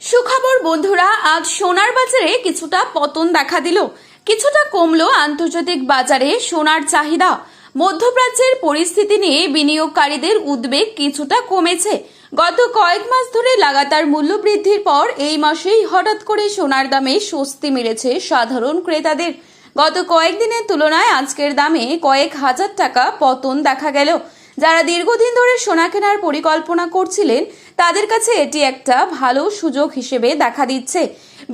সুখবর বন্ধুরা, আজ সোনার বাজারে কিছুটা পতন দেখা দিল। কিছুটা কমলো আন্তর্জাতিক বাজারে সোনার চাহিদা। মধ্যপ্রাচ্যের পরিস্থিতি নিয়ে বিনিয়োগকারীদের উদ্বেগ কিছুটা কমেছে। গত কয়েক মাস ধরে লাগাতার মূল্য বৃদ্ধির পর এই মাসেই হঠাৎ করে সোনার দামে স্বস্তি মিলেছে সাধারণ ক্রেতাদের। গত কয়েকদিনের তুলনায় আজকের দামে কয়েক হাজার টাকা পতন দেখা গেল। যারা দীর্ঘদিন ধরে সোনা কেনার পরিকল্পনা করছিলেন তাদের কাছে এটি একটা ভালো সুযোগ হিসেবে দেখা দিচ্ছে।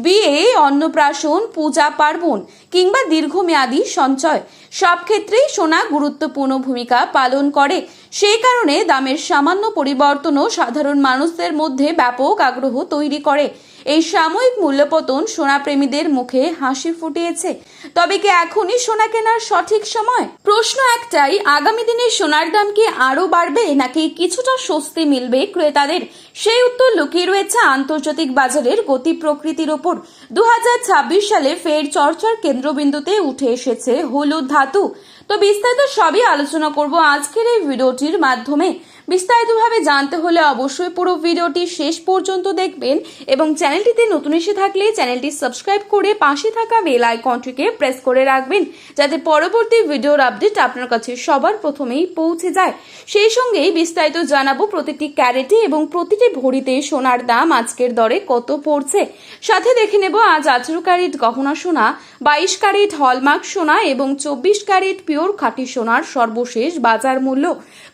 বিয়ে, অন্নপ্রাশন, পূজা পার্বণ কিংবা দীর্ঘমেয়াদী সঞ্চয় সব ক্ষেত্রেই সোনা গুরুত্বপূর্ণ ভূমিকা পালন করে। সেই কারণে দামের সামান্য পরিবর্তনও সাধারণ মানুষদের মধ্যে ব্যাপক আগ্রহ তৈরি করে। এই সাময়িক মূল্যপতন সোনাপ্রেমীদের মুখে হাসি ফুটিয়েছে। তবে কি এখনই সোনা কেনার সঠিক সময়? প্রশ্ন একটাই, আগামী দিনে সোনার দাম কি আরো বাড়বে নাকি কিছুটা স্বস্তি মিলবে ক্রেতাদের? সেই উত্তর লুকিয়ে রয়েছে আন্তর্জাতিক বাজারের গতি প্রকৃতির ওপর। 2026 সালে ফের চর্চার কেন্দ্রবিন্দুতে উঠে এসেছে হলুদ ধাতু। তো বিস্তারিত সবই আলোচনা করব আজকের এই ভিডিওটির মাধ্যমে। বিস্তারিতভাবে জানতে হলে অবশ্যই পুরো ভিডিওটি শেষ পর্যন্ত দেখবেন এবং চ্যানেলটিতে নতুন এসে থাকলে চ্যানেলটি সাবস্ক্রাইব করে পাশে থাকা বেল আইকনটিকে প্রেস করে রাখবেন, যাতে পরবর্তী ভিডিওর আপডেট আপনার কাছে সবার প্রথমেই পৌঁছে যায়। সেই সঙ্গেই বিস্তারিত জানাবো প্রতিটি ক্যারেটে এবং প্রতিটি ভরিতে সোনার দাম আজকের দরে কত পড়ছে। সাথে দেখে নেব আজ 18 ক্যারেট গহনা সোনা, 22 ক্যারেট হলমার্ক সোনা এবং 24 ক্যারেট পিওর খাঁটি সোনার সর্বশেষ বাজার মূল্য।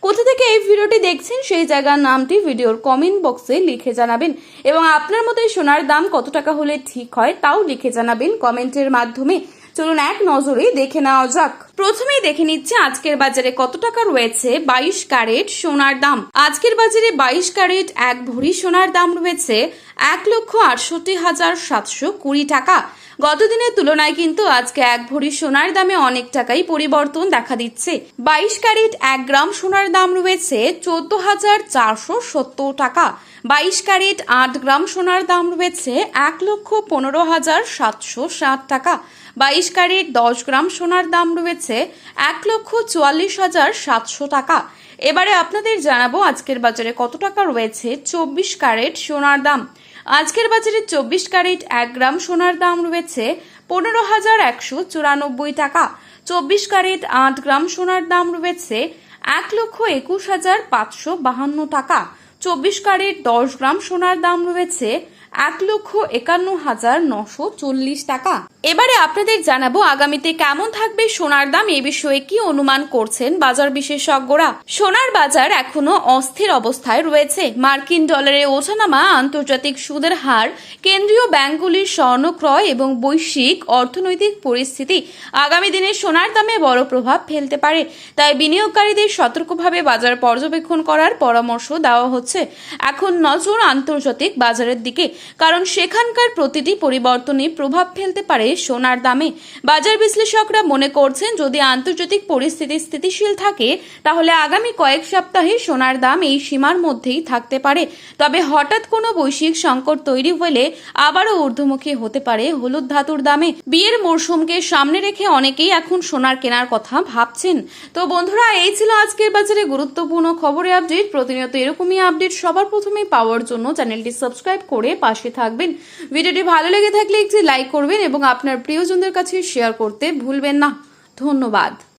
কোথা থেকে এই ভিডিওটি দেখছেন সেই জায়গার নামটি ভিডিওর কমেন্ট বক্সে লিখে জানাবেন এবং আপনার মতে সোনার দাম কত টাকা হলে ঠিক হয় তাও লিখে জানাবেন কমেন্টের মাধ্যমে। চলুন এক নজরে দেখে নেওয়া যাক। প্রথমেই দেখে নিচ্ছে আজকের বাজারে কত টাকা রয়েছে 22 ক্যারেট সোনার দাম। আজকের বাজারে 22 ক্যারেট এক ভরি সোনার দাম রয়েছে 1,68,720 টাকা। গত দিনের তুলনায় কিন্তু আজকে এক ভরি সোনার দামে অনেক টাকাই পরিবর্তন দেখা দিচ্ছে। 22 ক্যারেট 1 গ্রাম সোনার দাম রয়েছে 14,470 টাকা। 22 ক্যারেট 8 গ্রাম সোনার দাম রয়েছে 1,15,760 টাকা। 22 ক্যারেট 10 গ্রাম সোনার দাম রয়েছে 1,44,700 টাকা। এবারে আপনাদের জানাবো আজকের বাজারে কত টাকা রয়েছে 24 ক্যারেট সোনার দাম। আজকের বাজারে 24 ক্যারেট 1 গ্রাম সোনার দাম রয়েছে 15,194 টাকা। 24 ক্যারেট 8 গ্রাম সোনার দাম রয়েছে 1,21,552 টাকা। 24 ক্যারেট 10 গ্রাম সোনার দাম রয়েছে 1,51,940 টাকা। এবারে আপনাদের জানাবো আগামীতে কেমন থাকবে সোনার দাম, এ বিষয়ে কি অনুমান করছেন বাজার বিশেষজ্ঞরা। সোনার বাজার এখনো অস্থির অবস্থায় রয়েছে। মার্কিন ডলারে ওঠানামা, আন্তর্জাতিক সুদের হার, কেন্দ্রীয় ব্যাংকগুলির স্বর্ণ ক্রয় এবং বৈশ্বিক অর্থনৈতিক পরিস্থিতি আগামী দিনে সোনার দামে বড় প্রভাব ফেলতে পারে। তাই বিনিয়োগকারীদের সতর্কভাবে বাজার পর্যবেক্ষণ করার পরামর্শ দেওয়া হচ্ছে। এখন নজর আন্তর্জাতিক বাজারের দিকে, কারণ সেখানকার প্রতিটি পরিবর্তনই প্রভাব ফেলতে পারে সোনার দামে। বাজার বিশ্লেষকরা মনে করছেন যদি আন্তর্জাতিক পরিস্থিতি স্থিতিশীল থাকে তাহলে আগামী কয়েক সপ্তাহে সোনার দাম এই সীমার মধ্যেই থাকতে পারে। তবে হঠাৎ কোনো বৈশ্বিক সংকট তৈরি হলে আবারও ঊর্ধ্বমুখী হতে পারে হলুদ ধাতুর দামে। বিয়ের মরশুমকে সামনে রেখে অনেকেই এখন সোনার কেনার কথা ভাবছেন। তো বন্ধুরা, এই ছিল আজকের বাজারে গুরুত্বপূর্ণ খবরের আপডেট। প্রতিনিয়ত এরকমই আপডেট সবার প্রথমে পাওয়ার জন্য চ্যানেলটি সাবস্ক্রাইব করে পাশে থাকবেন। ভিডিওটি ভালো লেগে থাকলে একটি লাইক করবেন এবং আপনার প্রিয়জনদের কাছে শেয়ার করতে ভুলবেন না। ধন্যবাদ।